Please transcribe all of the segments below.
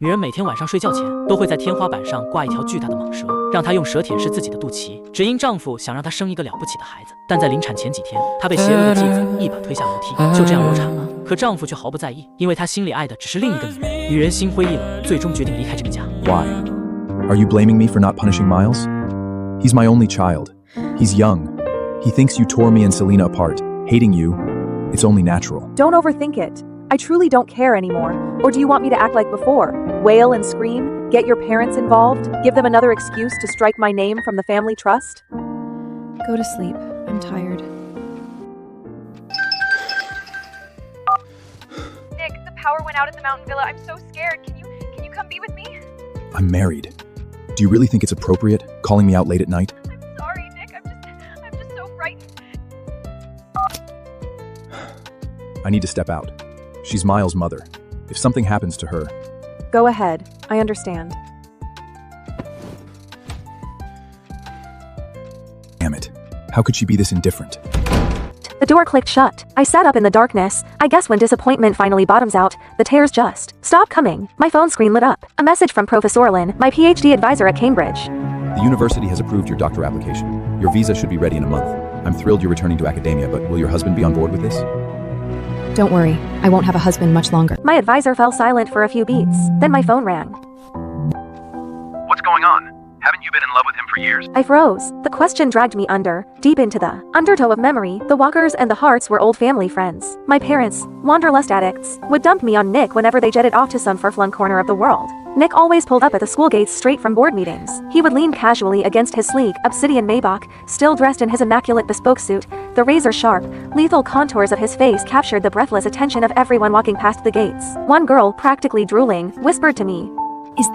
女人每天晚上睡觉前都会在天花板上挂一条巨大的蟒蛇，让她用蛇舔舐自己的肚脐，只因丈夫想让她生一个了不起的孩子。但在临产前几天，她被邪恶的继子一把推下楼梯，就这样流产了。可丈夫却毫不在意，因为他心里爱的只是另一个女人。女人心灰意冷，最终决定离开这个家。 Why? Are you blaming me for not punishing Miles? He's my only child. He's young. He thinks you tore me and Selena apart. Hating you, it's only natural. Don't overthink it. I truly don't care anymore. Or do you want me to act like before? Wail and scream? Get your parents involved? Give them another excuse to strike my name from the family trust? Go to sleep. I'm tired. Nick, the power went out at the mountain villa. I'm so scared. Can you come be with me? I'm married. Do you really think it's appropriate, calling me out late at night? I'm sorry, Nick. I'm just so frightened. I need to step out. She's Miles' mother. If something happens to her... Go ahead. I understand. Damn it. How could she be this indifferent? The door clicked shut. I sat up in the darkness. I guess when disappointment finally bottoms out, the tears just stop coming. My phone screen lit up. A message from Professor Lin, my PhD advisor at Cambridge. The university has approved your doctor application. Your visa should be ready in a month. I'm thrilled you're returning to academia, but will your husband be on board with this? Don't worry, I won't have a husband much longer. My advisor fell silent for a few beats. Then my phone rang. What's going on? Haven't you been in love with him for years? I froze. The question dragged me deep into the undertow of memory. The Walkers and the Harts were old family friends. My parents, wanderlust addicts, would dump me on Nick whenever they jetted off to some far-flung corner of the world. Nick always pulled up at the school gates straight from board meetings. He would lean casually against his sleek, obsidian Maybach, still dressed in his immaculate bespoke suit. The razor-sharp, lethal contours of his face captured the breathless attention of everyone walking past the gates. One girl, practically drooling, whispered to me, Is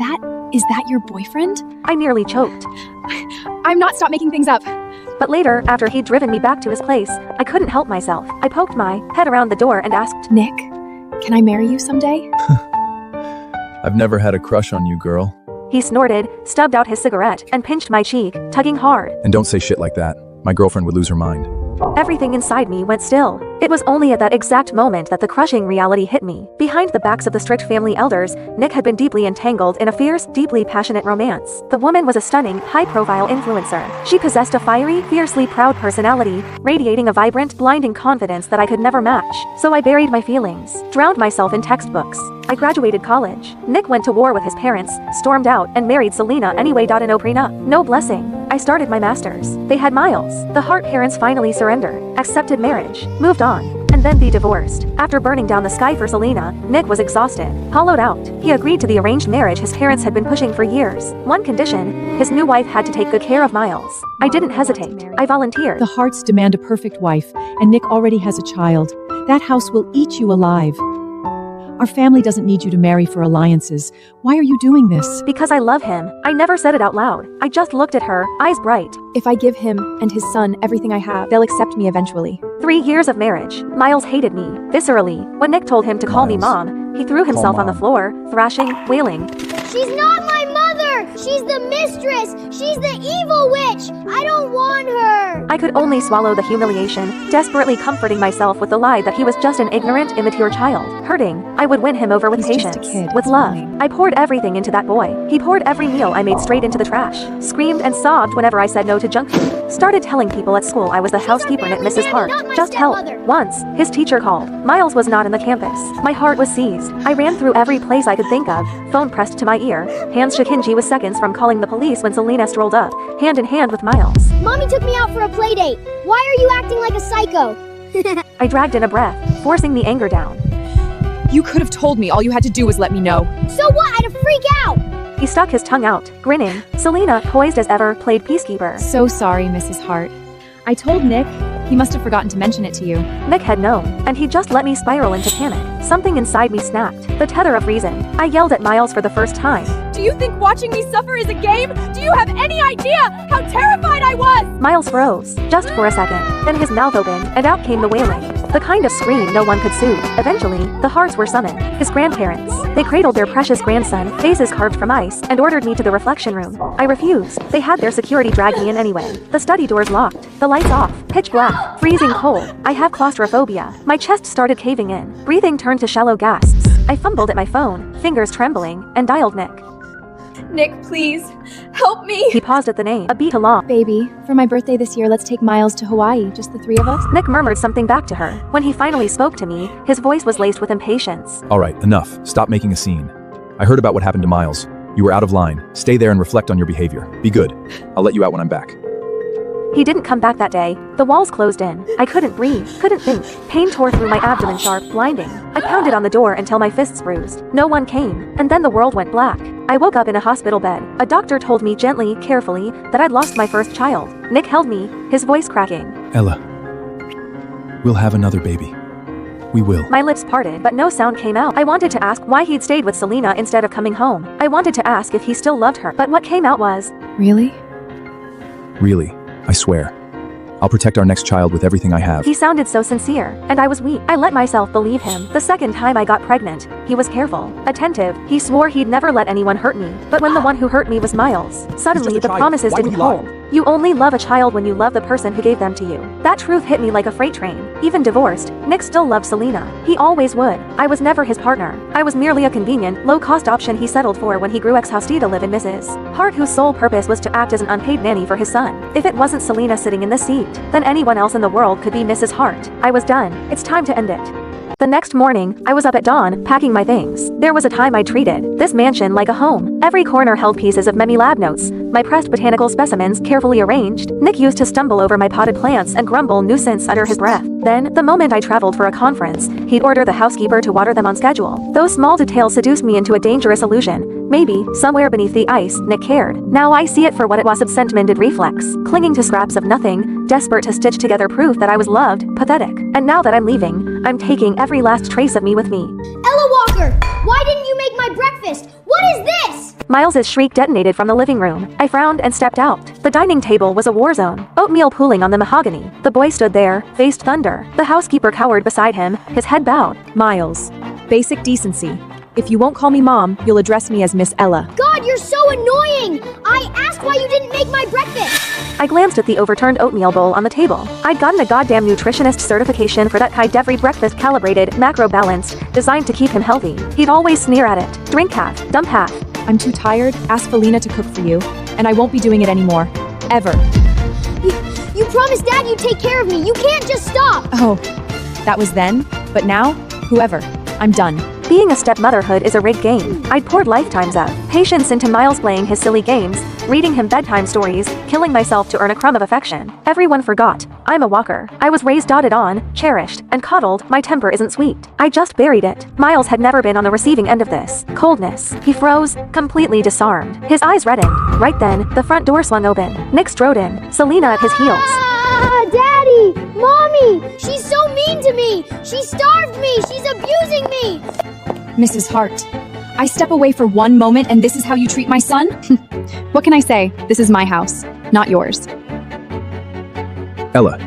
that your boyfriend? I nearly choked. I'm not. Stop making things up. But later, after he'd driven me back to his place, I couldn't help myself. I poked my head around the door and asked, Nick, can I marry you someday? I've never had a crush on you, girl. He snorted, stubbed out his cigarette, and pinched my cheek, tugging hard. And don't say shit like that. My girlfriend would lose her mind. Everything inside me went still. It was only at that exact moment that the crushing reality hit me. Behind the backs of the strict family elders, Nick had been deeply entangled in a fierce, deeply passionate romance. The woman was a stunning, high-profile influencer. She possessed a fiery, fiercely proud personality, radiating a vibrant, blinding confidence that I could never match. So I buried my feelings, drowned myself in textbooks. I graduated college. Nick went to war with his parents, stormed out, and married Selena anyway. No prenup, no blessing. I started my master's. They had Miles. The Hart parents finally surrendered, accepted marriage, moved on, and then be divorced. After burning down the sky for Selena, Nick was exhausted, hollowed out. He agreed to the arranged marriage his parents had been pushing for years. One condition, his new wife had to take good care of Miles. I didn't hesitate. I volunteered. The Harts demand a perfect wife, and Nick already has a child. That house will eat you alive. Our family doesn't need you to marry for alliances. Why are you doing this? Because I love him. I never said it out loud. I just looked at her, eyes bright. If I give him and his son everything I have, they'll accept me eventually. 3 years of marriage. Miles hated me, viscerally. When Nick told him to call me mom, he threw himself on the floor, thrashing, wailing. She's not my mother! She's the mistress! She's the evil witch! I don't want her! I could only swallow the humiliation, desperately comforting myself with the lie that he was just an ignorant, immature child. Hurting, I would win him over with patience, just a kid. with love. I poured everything into that boy. He poured every meal I made straight into the trash. Screamed and sobbed whenever I said no to junk food. Started telling people at school I was the housekeeper at Mrs. Hart. Just help. Once, his teacher called. Miles was not in the campus. My heart was seized. I ran through every place I could think of, phone pressed to my ear. Hands shook. He was seconds from calling the police when Selena strolled up, hand in hand with Miles. Mommy took me out for a play date. Why are you acting like a psycho? I dragged in a breath, forcing the anger down. You could have told me. All you had to do was let me know. So what? I had to freak out! He stuck his tongue out, grinning. Selena, poised as ever, played peacekeeper. So sorry, Mrs. Hart. I told Nick. He must have forgotten to mention it to you. Nick had known, and he just let me spiral into panic. Something inside me snapped. The tether of reason. I yelled at Miles for the first time. Do you think watching me suffer is a game? Do you have any idea how terrified I was? Miles froze, just for a second. Then his mouth opened, and out came the wailing. The kind of scream no one could soothe. Eventually, the Harts were summoned. His grandparents. They cradled their precious grandson, faces carved from ice, and ordered me to the reflection room. I refused. They had their security drag me in anyway. The study doors locked, the lights off, pitch black, freezing cold. I have claustrophobia. My chest started caving in. Breathing turned to shallow gasps. I fumbled at my phone, fingers trembling, and dialed Nick. Nick, please, help me. He paused at the name, a beat too long. Baby, for my birthday this year, let's take Miles to Hawaii, just the three of us. Nick murmured something back to her. When he finally spoke to me, his voice was laced with impatience. All right, enough. Stop making a scene. I heard about what happened to Miles. You were out of line. Stay there and reflect on your behavior. Be good. I'll let you out when I'm back. He didn't come back that day. The walls closed in. I couldn't breathe, couldn't think. Pain tore through my abdomen sharp, blinding. I pounded on the door until my fists bruised. No one came, and then the world went black. I woke up in a hospital bed. A doctor told me gently, carefully, that I'd lost my first child. Nick held me, his voice cracking. Ella, we'll have another baby. We will. My lips parted, but no sound came out. I wanted to ask why he'd stayed with Selena instead of coming home. I wanted to ask if he still loved her, but what came out was, Really? Really, I swear. I'll protect our next child with everything I have. He sounded so sincere, and I was weak. I let myself believe him. The second time I got pregnant, he was careful, attentive. He swore he'd never let anyone hurt me. But when the one who hurt me was Miles, suddenly the promises didn't hold. You only love a child when you love the person who gave them to you. That truth hit me like a freight train. Even divorced, Nick still loved Selena. He always would. I was never his partner. I was merely a convenient, low-cost option he settled for when he grew ex-hostee to live in Mrs. Hart, whose sole purpose was to act as an unpaid nanny for his son. If it wasn't Selena sitting in this seat, then anyone else in the world could be Mrs. Hart. I was done. It's time to end it. The next morning, I was up at dawn, packing my things. There was a time I treated this mansion like a home. Every corner held pieces of Memi lab notes, my pressed botanical specimens carefully arranged. Nick used to stumble over my potted plants and grumble nuisance under his breath. Then, the moment I traveled for a conference, he'd order the housekeeper to water them on schedule. Those small details seduced me into a dangerous illusion. Maybe, somewhere beneath the ice, Nick cared. Now I see it for what it was, absent-minded reflex. Clinging to scraps of nothing, desperate to stitch together proof that I was loved, pathetic. And now that I'm leaving, I'm taking every last trace of me with me. Ella Walker, why didn't you make my breakfast? What is this? Miles's shriek detonated from the living room. I frowned and stepped out. The dining table was a war zone. Oatmeal pooling on the mahogany. The boy stood there, faced thunder. The housekeeper cowered beside him, his head bowed. Miles, basic decency. If you won't call me Mom, you'll address me as Miss Ella. God, you're so annoying! I asked why you didn't make my breakfast! I glanced at the overturned oatmeal bowl on the table. I'd gotten a goddamn nutritionist certification for that kind every breakfast, calibrated, macro-balanced, designed to keep him healthy. He'd always sneer at it. Drink half, dump half. I'm too tired. Ask Felina to cook for you, and I won't be doing it anymore. Ever. You promised Dad you'd take care of me. You can't just stop! Oh, that was then, but now, whoever. I'm done. Being a stepmotherhood is a rigged game. I'd poured lifetimes of patience into Miles playing his silly games, reading him bedtime stories, killing myself to earn a crumb of affection. Everyone forgot. I'm a Walker. I was raised, doted on, cherished, and coddled. My temper isn't sweet. I just buried it. Miles had never been on the receiving end of this. Coldness. He froze, completely disarmed. His eyes reddened. Right then, the front door swung open. Nick strode in, Selena at his heels. Ah, Daddy! Mommy! She's so mean to me! She starved me! She's abusing me! Mrs. Hart, I step away for one moment and this is how you treat my son? What can I say? This is my house, not yours. Ella,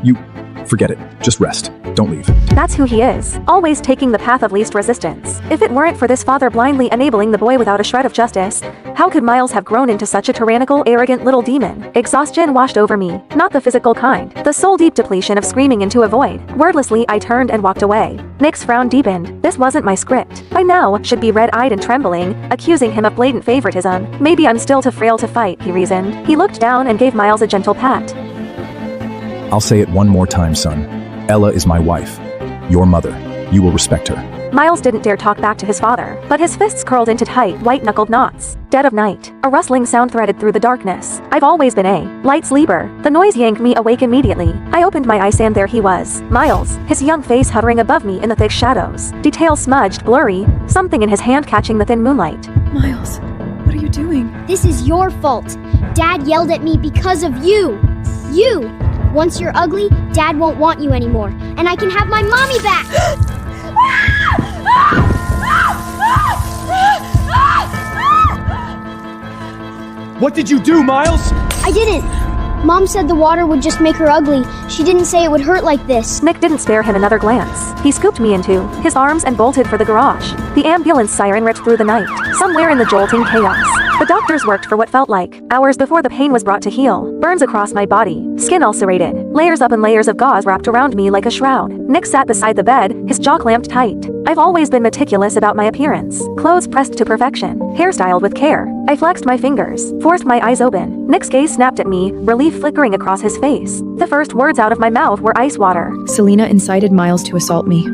forget it. Just rest. Don't leave. That's who he is, always taking the path of least resistance. If it weren't for this father blindly enabling the boy without a shred of justice, how could Miles have grown into such a tyrannical, arrogant little demon? Exhaustion washed over me, not the physical kind, the soul-deep depletion of screaming into a void. Wordlessly, I turned and walked away. Nick's frown deepened. This wasn't my script. By now, should be red-eyed and trembling, accusing him of blatant favoritism. Maybe I'm still too frail to fight, he reasoned. He looked down and gave Miles a gentle pat. I'll say it one more time, son. Ella is my wife. Your mother. You will respect her. Miles didn't dare talk back to his father, but his fists curled into tight, white-knuckled knots. Dead of night. A rustling sound threaded through the darkness. I've always been a light sleeper. The noise yanked me awake immediately. I opened my eyes and there he was. Miles, his young face hovering above me in the thick shadows. Details smudged, blurry, something in his hand catching the thin moonlight. Miles, what are you doing? This is your fault. Dad yelled at me because of you. You! Once you're ugly, Dad won't want you anymore, and I can have my mommy back! What did you do, Miles? I didn't. Mom said the water would just make her ugly. She didn't say it would hurt like this. Nick didn't spare him another glance. He scooped me into his arms and bolted for the garage. The ambulance siren ripped through the night. Somewhere in the jolting chaos, The doctors worked for what felt like hours before the pain was brought to heal. Burns across my body, skin ulcerated, layers upon layers of gauze wrapped around me like a shroud. Nick sat beside the bed, his jaw clamped tight. I've always been meticulous about my appearance. Clothes pressed to perfection, hairstyled with care. I flexed my fingers, forced my eyes open. Nick's gaze snapped at me, relief flickering across his face. The first words out of my mouth were ice water. Selena incited Miles to assault me.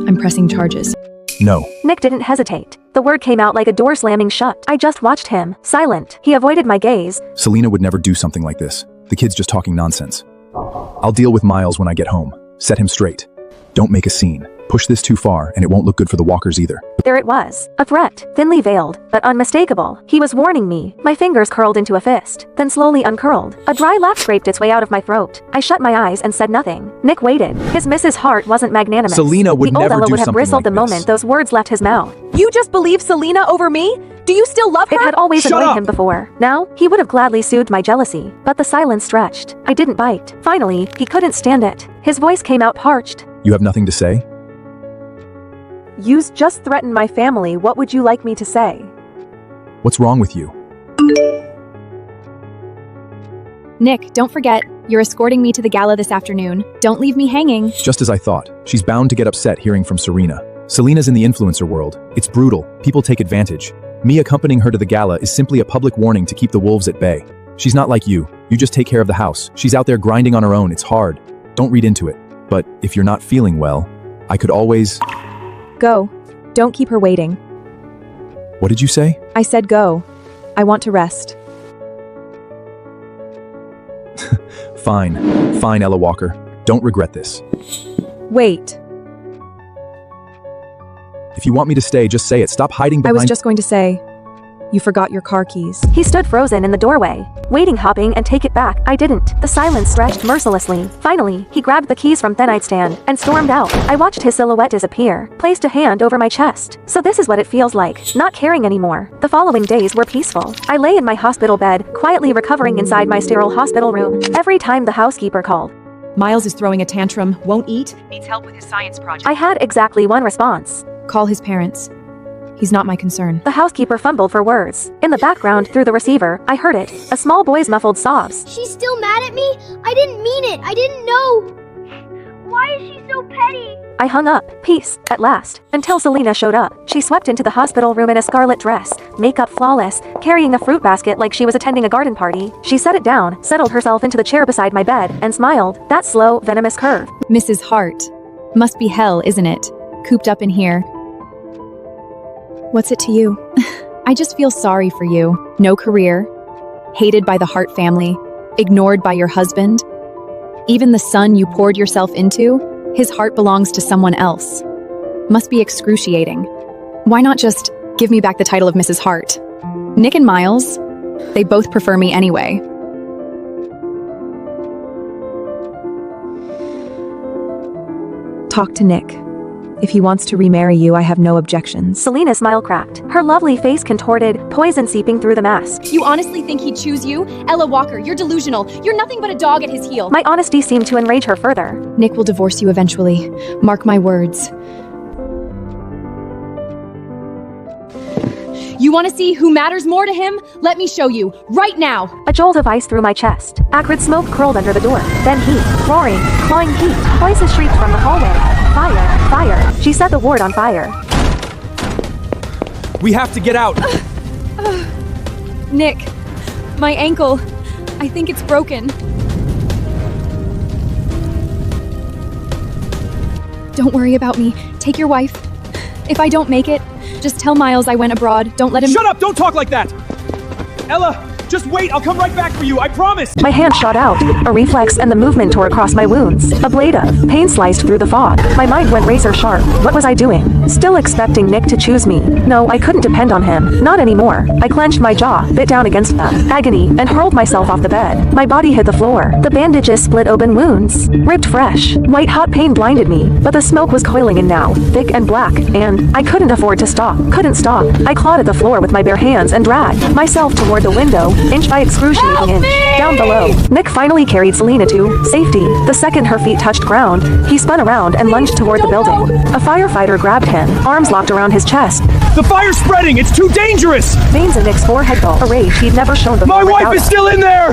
I'm pressing charges. No. Nick didn't hesitate. The word came out like a door slamming shut. I just watched him, silent. He avoided my gaze. Selena would never do something like this. The kid's just talking nonsense. I'll deal with Miles when I get home. Set him straight. Don't make a scene. Push this too far, and it won't look good for the Walkers either. There it was. A threat, thinly veiled, but unmistakable. He was warning me. My fingers curled into a fist, then slowly uncurled. A dry laugh scraped its way out of my throat. I shut my eyes and said nothing. Nick waited. His Mrs. Hart wasn't magnanimous. Selena would the old never Ella do would have something bristled like the this. moment those words left his mouth. You just believe Selena over me? Do you still love her? It had always Shut annoyed up! him before. Now, he would have gladly soothed my jealousy, but the silence stretched. I didn't bite. Finally, he couldn't stand it. His voice came out parched. You have nothing to say? You just threatened my family. What would you like me to say? What's wrong with you? Nick, don't forget, you're escorting me to the gala this afternoon. Don't leave me hanging. Just as I thought. She's bound to get upset hearing from Serena. Selena's in the influencer world. It's brutal. People take advantage. Me accompanying her to the gala is simply a public warning to keep the wolves at bay. She's not like you. You just take care of the house. She's out there grinding on her own. It's hard. Don't read into it. But if you're not feeling well, I could always... Go. Don't keep her waiting. What did you say? I said go. I want to rest. Fine. Fine, Ella Walker. Don't regret this. Wait. If you want me to stay, just say it. Stop hiding I behind... was just going to say, you forgot your car keys. He stood frozen in the doorway, waiting, hopping, and take it back. I didn't. The silence stretched mercilessly. Finally, he grabbed the keys from the nightstand and stormed out. I watched his silhouette disappear, placed a hand over my chest. So this is what it feels like, not caring anymore. The following days were peaceful. I lay in my hospital bed, quietly recovering inside my sterile hospital room. Every time the housekeeper called, Miles is throwing a tantrum, won't eat, needs help with his science project. I had exactly one response. Call his parents. He's not my concern. The housekeeper fumbled for words. In the background, through the receiver, I heard it. A small boy's muffled sobs. She's still mad at me? I didn't mean it. I didn't know. Why is she so petty? I hung up. Peace, at last. Until Selena showed up. She swept into the hospital room in a scarlet dress, makeup flawless, carrying a fruit basket like she was attending a garden party. She set it down, settled herself into the chair beside my bed, and smiled. That slow, venomous curve. Mrs. Hart. Must be hell, isn't it? Cooped up in here. What's it to you? I just feel sorry for you. No career. Hated by the Hart family. Ignored by your husband. Even the son you poured yourself into, his heart belongs to someone else. Must be excruciating. Why not just give me back the title of Mrs. Hart? Nick and Miles, they both prefer me anyway. Talk to Nick. If he wants to remarry you, I have no objections. Selena's smile cracked. Her lovely face contorted, poison seeping through the mask. You honestly think he'd choose you? Ella Walker, you're delusional. You're nothing but a dog at his heel. My honesty seemed to enrage her further. Nick will divorce you eventually. Mark my words. You want to see who matters more to him? Let me show you, right now. A jolt of ice through my chest. Acrid smoke curled under the door. Then heat, roaring, clawing heat. Voices shrieked from the hallway. Fire, fire. She set the ward on fire. We have to get out! Nick, my ankle. I think it's broken. Don't worry about me. Take your wife. If I don't make it, just tell Miles I went abroad. Don't let him— Shut up! Don't talk like that! Ella, just wait! I'll come right back for you, I promise! My hand shot out, a reflex, and the movement tore across my wounds. A blade of pain sliced through the fog. My mind went razor sharp. What was I doing? Still expecting Nick to choose me. No, I couldn't depend on him. Not anymore. I clenched my jaw, bit down against the agony, and hurled myself off the bed. My body hit the floor. The bandages split open wounds. Ripped fresh. White hot pain blinded me, but the smoke was coiling in now, thick and black, and I couldn't afford to stop. Couldn't stop. I clawed at the floor with my bare hands and dragged myself toward the window, inch by excruciating inch. Down below, Nick finally carried Selena to safety. The second her feet touched ground, he spun around and lunged toward the building. A firefighter grabbed him, arms locked around his chest. The fire's spreading! It's too dangerous! Veins in Nick's forehead glow, a rage he'd never shown before. My wife is still in there!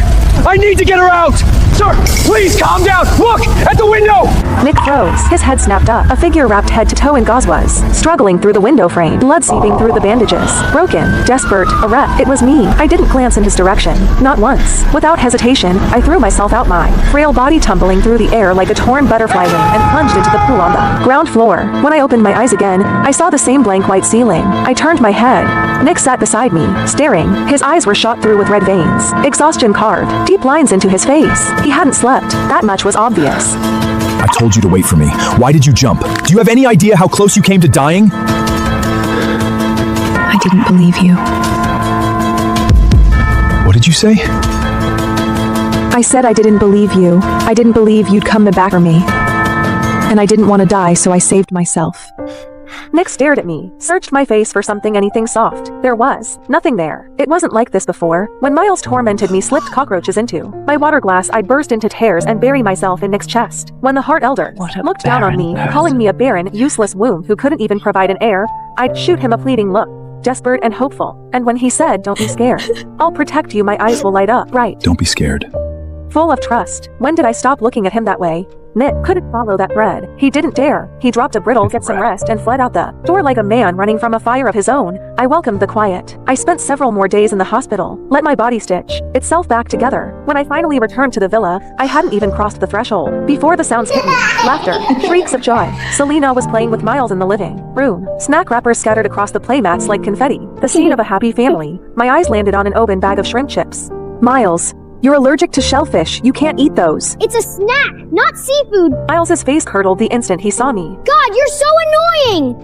I need to get her out! Sir, please calm down! Look! At the window! Nick froze. His head snapped up. A figure wrapped head to toe in gauze was struggling through the window frame, blood seeping through the bandages. Broken, desperate, a wreck. It was me. I didn't glance in his direction. Not once. Without hesitation, I threw myself out, my frail body tumbling through the air like a torn butterfly wing, and plunged into the pool on the ground floor. When I opened my eyes again, I saw the same blank white ceiling. I turned my head. Nick sat beside me, staring. His eyes were shot through with red veins. Exhaustion carved deep lines into his face. He hadn't slept. That much was obvious. I told you to wait for me. Why did you jump? Do you have any idea how close you came to dying? I didn't believe you. What did you say? I said I didn't believe you. I didn't believe you'd come back for me. And I didn't want to die, so I saved myself. Nick stared at me, searched my face for something, anything soft. There was nothing there. It wasn't like this before. When Miles tormented me, slipped cockroaches into my water glass, I'd burst into tears and bury myself in Nick's chest. When the Heart Elder looked down on me, calling me a barren, useless womb who couldn't even provide an heir, I'd shoot him a pleading look, desperate and hopeful. And when he said, "Don't be scared. I'll protect you," my eyes will light up bright. Don't be scared. Full of trust. When did I stop looking at him that way? Nick couldn't follow that thread. He didn't dare. He dropped a brittle, "Get some rest," and fled out the door like a man running from a fire of his own. I welcomed the quiet. I spent several more days in the hospital, let my body stitch itself back together. When I finally returned to the villa, I hadn't even crossed the threshold before the sounds hit me. Laughter, shrieks of joy. Selena was playing with Miles in the living room. Snack wrappers scattered across the playmats like confetti. The scene of a happy family. My eyes landed on an open bag of shrimp chips. "Miles, you're allergic to shellfish. You can't eat those." It's a snack, not seafood. Miles's face curdled the instant he saw me. God, you're so annoying!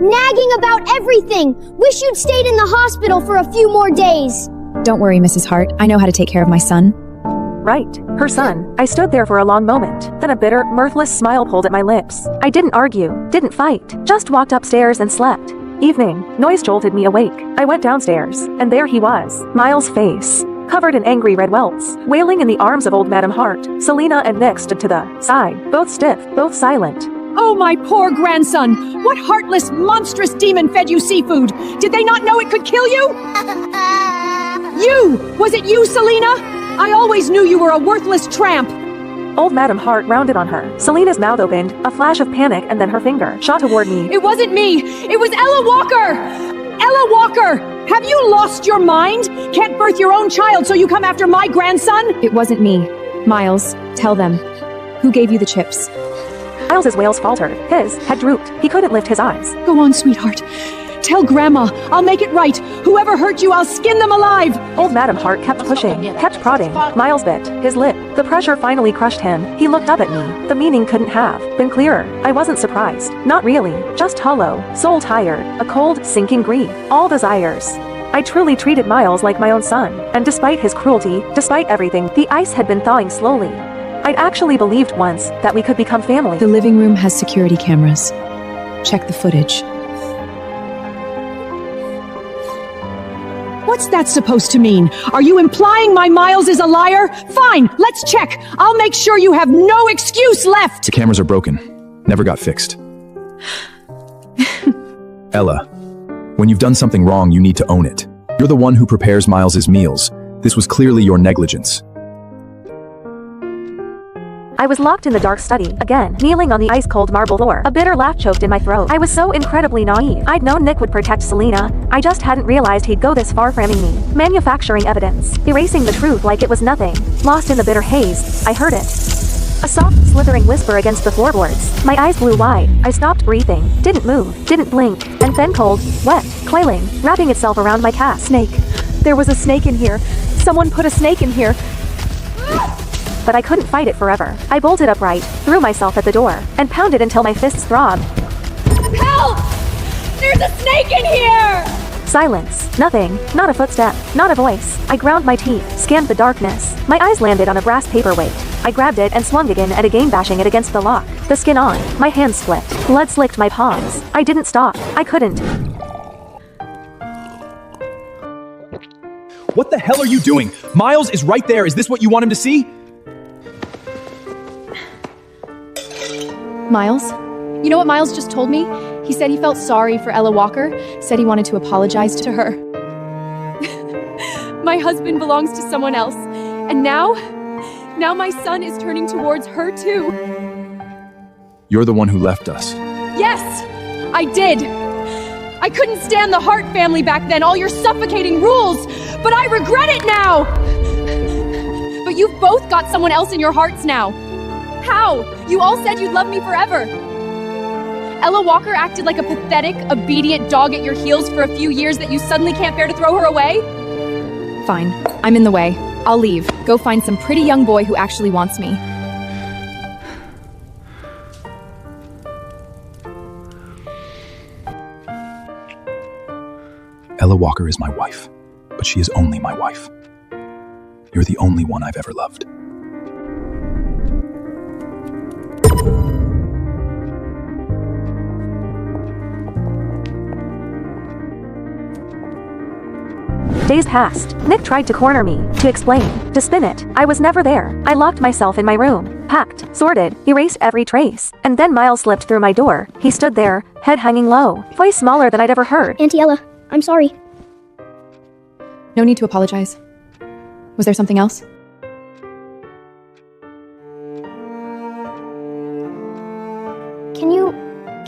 Nagging about everything. Wish you'd stayed in the hospital for a few more days. Don't worry, Mrs. Hart. I know how to take care of my son. Right, her son. I stood there for a long moment. Then a bitter, mirthless smile pulled at my lips. I didn't argue, didn't fight, just walked upstairs and slept. Evening, noise jolted me awake. I went downstairs, and there he was, Miles' face covered in angry red welts, wailing in the arms of old Madam Hart. Selena and Nick stood to the side, both stiff, both silent. Oh, my poor grandson! What heartless, monstrous demon fed you seafood? Did they not know it could kill you? You! Was it you, Selena? I always knew you were a worthless tramp! Old Madam Hart rounded on her. Selena's mouth opened, a flash of panic, and then her finger shot toward me. It wasn't me! It was Ella Walker! Ella Walker! Have you lost your mind? Can't birth your own child, so you come after my grandson? It wasn't me. Miles, tell them. Who gave you the chips? Miles's wails faltered. His head drooped. He couldn't lift his eyes. Go on, sweetheart. Tell Grandma. I'll make it right. Whoever hurt you, I'll skin them alive. Old Madam Hart kept pushing, kept prodding. Miles bit his lip. The pressure finally crushed him. He looked up at me. The meaning couldn't have been clearer. I wasn't surprised. Not really. Just hollow, soul tired, a cold, sinking grief. All desires. I truly treated Miles like my own son. And despite his cruelty, despite everything, the ice had been thawing slowly. I'd actually believed once that we could become family. The living room has security cameras. Check the footage. What's that supposed to mean? Are you implying my Miles is a liar? Fine, let's check. I'll make sure you have no excuse left. The cameras are broken. Never got fixed. Ella, when you've done something wrong, you need to own it. You're the one who prepares Miles's meals. This was clearly your negligence. I was locked in the dark study, again, kneeling on the ice-cold marble floor. A bitter laugh choked in my throat. I was so incredibly naive. I'd known Nick would protect Selena. I just hadn't realized he'd go this far framing me. Manufacturing evidence. Erasing the truth like it was nothing. Lost in the bitter haze, I heard it. A soft, slithering whisper against the floorboards. My eyes blew wide. I stopped breathing. Didn't move. Didn't blink. And then cold, wet, coiling, wrapping itself around my calf. Snake. There was a snake in here. Someone put a snake in here. But I couldn't fight it forever. I bolted upright, threw myself at the door, and pounded until my fists throbbed. Help! There's a snake in here! Silence. Nothing. Not a footstep. Not a voice. I ground my teeth, scanned the darkness. My eyes landed on a brass paperweight. I grabbed it and swung again and again, bashing it against the lock. The skin on. My hands split. Blood slicked my palms. I didn't stop. I couldn't. What the hell are you doing? Miles is right there. Is this what you want him to see? Miles? You know what Miles just told me? He said he felt sorry for Ella Walker, said he wanted to apologize to her. My husband belongs to someone else, and now my son is turning towards her too. You're the one who left us. Yes, I did. I couldn't stand the Hart family back then, all your suffocating rules, but I regret it now. But you've both got someone else in your hearts now. How? You all said you'd love me forever. Ella Walker acted like a pathetic, obedient dog at your heels for a few years that you suddenly can't bear to throw her away? Fine, I'm in the way. I'll leave. Go find some pretty young boy who actually wants me. Ella Walker is my wife, but she is only my wife. You're the only one I've ever loved. Days passed. Nick tried to corner me, to explain, to spin it. I was never there. I locked myself in my room, packed, sorted, erased every trace. And then Miles slipped through my door. He stood there, head hanging low, voice smaller than I'd ever heard. Auntie Ella, I'm sorry. No need to apologize. Was there something else?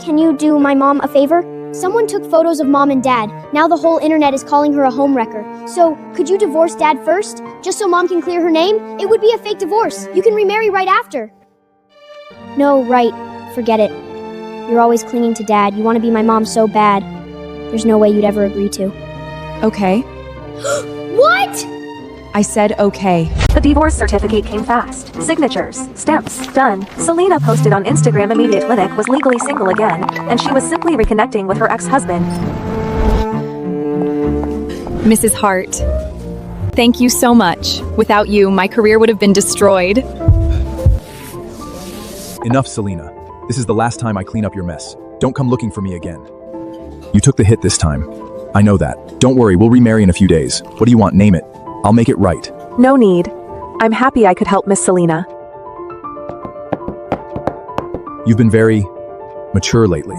Can you do my mom a favor? Someone took photos of mom and dad. Now the whole internet is calling her a homewrecker. So, could you divorce dad first? Just so mom can clear her name? It would be a fake divorce. You can remarry right after. No, right. Forget it. You're always clinging to dad. You want to be my mom so bad. There's no way you'd ever agree to. Okay. What? I said okay. The divorce certificate came fast. Signatures, stamps, done. Selena posted on Instagram immediate Linux was legally single again, and she was simply reconnecting with her ex-husband. Mrs. Hart, thank you so much. Without you, my career would have been destroyed. Enough, Selena. This is the last time I clean up your mess. Don't come looking for me again. You took the hit this time. I know that. Don't worry, we'll remarry in a few days. What do you want? Name it. I'll make it right. No need. I'm happy I could help Miss Selena. You've been very mature lately.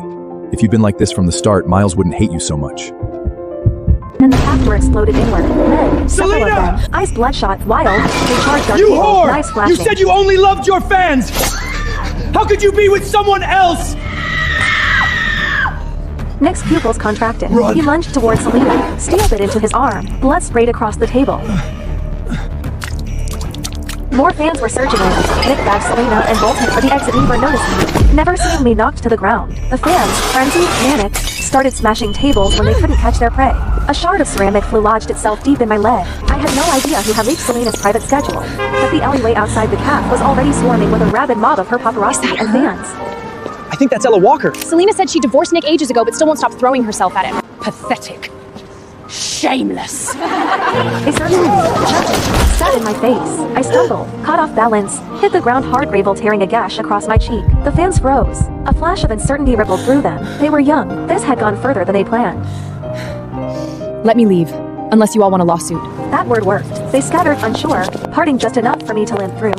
If you'd been like this from the start, Miles wouldn't hate you so much. And the path door exploded inward. Men, several of them, eyes bloodshot, wild, they charged our You table, whore! knives You flashing. said you only loved your fans! How could you be with someone else? Nick's pupils contracted. Run. He lunged towards Selena, stamped it into his arm. Blood sprayed across the table. More fans were surging in. Nick bagged Selena and bolted for the exit never noticed me. Never seeing me knocked to the ground. The fans, frenzied, manic, started smashing tables when they couldn't catch their prey. A shard of ceramic flu lodged itself deep in my leg. I had no idea who had leaked Selena's private schedule, but the alleyway outside the cafe was already swarming with a rabid mob of her paparazzi and fans. I think that's Ella Walker. Selena said she divorced Nick ages ago, but still won't stop throwing herself at him. Pathetic. Shameless. They surged in, charging, sat in my face. I stumbled, caught off balance, hit the ground hard, gravel tearing a gash across my cheek. The fans froze. A flash of uncertainty rippled through them. They were young. This had gone further than they planned. Let me leave, unless you all want a lawsuit. That word worked. They scattered, unsure, parting just enough for me to limp through.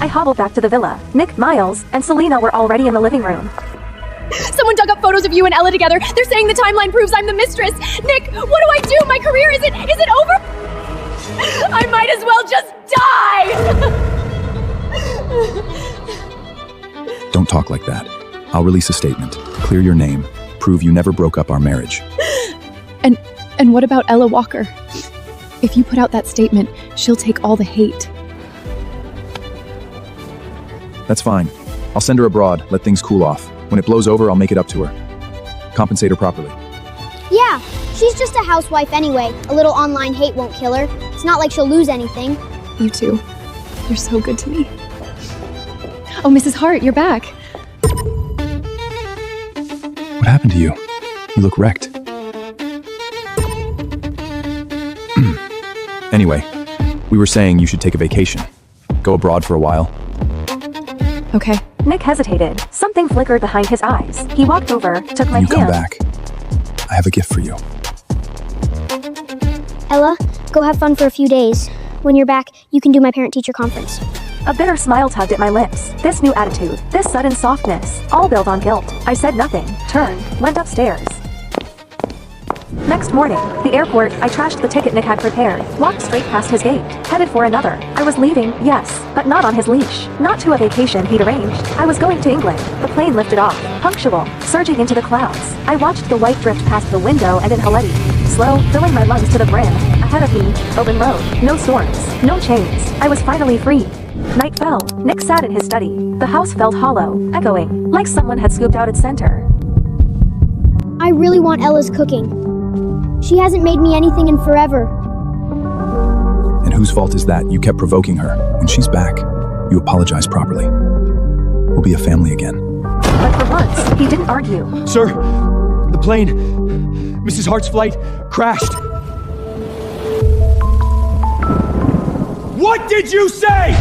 I hobbled back to the villa. Nick, Miles, and Selena were already in the living room. Someone dug up photos of you and Ella together. They're saying the timeline proves I'm the mistress. Nick, what do I do? My career is it over? I might as well just die! Don't talk like that. I'll release a statement. Clear your name. Prove you never broke up our marriage. And what about Ella Walker? If you put out that statement, she'll take all the hate. That's fine. I'll send her abroad, let things cool off. When it blows over, I'll make it up to her. Compensate her properly. Yeah, she's just a housewife anyway. A little online hate won't kill her. It's not like she'll lose anything. You too. You're so good to me. Oh, Mrs. Hart, you're back. What happened to you? You look wrecked. Anyway, we were saying you should take a vacation. Go abroad for a while. Okay. Nick hesitated. Something flickered behind his eyes. He walked over, took my When you come hand. back, I have a gift for you. Ella, go have fun for a few days. When you're back, you can do my parent-teacher conference. A bitter smile tugged at my lips. This new attitude, this sudden softness, all built on guilt. I said nothing, turned, went upstairs. Next morning, the airport, I trashed the ticket Nick had prepared, walked straight past his gate, headed for another. I was leaving, yes, but not on his leash, not to a vacation he'd arranged. I was going to England. The plane lifted off, punctual, surging into the clouds. I watched the white drift past the window and in Haleti. Slow, filling my lungs to the brim. Ahead of me, open road, no storms, no chains. I was finally free. Night fell. Nick sat in his study. The house felt hollow, echoing, like someone had scooped out its center. I really want Ella's cooking. She hasn't made me anything in forever. And whose fault is that? You kept provoking her. When she's back, you apologize properly. We'll be a family again. But for once, he didn't argue. Sir, the plane, Mrs. Hart's flight, crashed. What did you say?